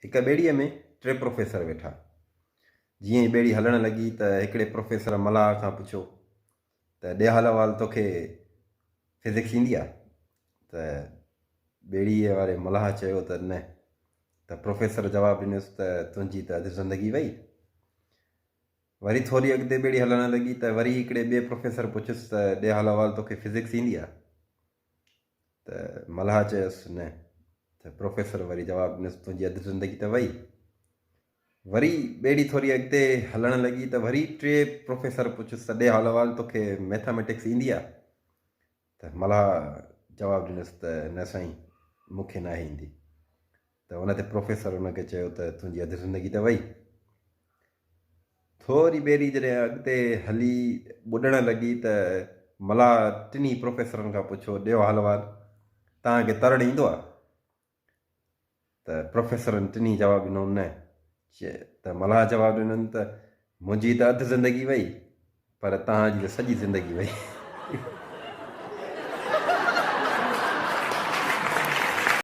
हिक ॿेड़ीअ में 3 प्रोफेसर वेठा। जीअं ई ॿेड़ी हलणु लॻी त हिकिड़े प्रोफेसर मलाह खां पुछियो त ॾे हाल अहिवाल तोखे फिज़िक्स ईंदी आहे? त ॿेड़ीअ वारे मलाह चयो त न। त प्रोफेसर जवाबु ॾिनोसि त तुंहिंजी त अधु ज़िंदगी वई। वरी थोरी अॻिते ॿेड़ी हलणु लॻी त वरी हिकिड़े ॿिए प्रोफेसर पुछियुसि त ॾे हाल अहिवाल तोखे फिज़िक्स ईंदी आहे? त मलाह चयोसि न। त प्रोफेसर वरी जवाबु ॾिनोसि तुंहिंजी अधु ज़िंदगी त वई। वरी ॿेड़ी थोरी अॻिते हलणु लॻी त वरी 3 प्रोफेसर पुछियुसि त ॾे हाल अहिवाल तोखे मैथमेटिक्स ईंदी आहे? त मलाह जवाबु ॾिनोसि त न साईं, मूंखे न आहे ईंदी। त हुन ते प्रोफेसर हुनखे चयो त तुंहिंजी अधु ज़िंदगी त वई। थोरी ॿेड़ी जॾहिं अॻिते हली ॿुॾणु लॻी त मलाह 3 प्रोफेसरनि खां पुछियो ॾियो हाल अहिवाल तव्हांखे तरणु ईंदो आहे? त प्रोफेसरनि 3 जवाबु ॾिनो न। त मलाह जवाबु ॾिननि त मुंहिंजी त अधु ज़िंदगी वई, पर तव्हांजी त सॼी ज़िंदगी वई।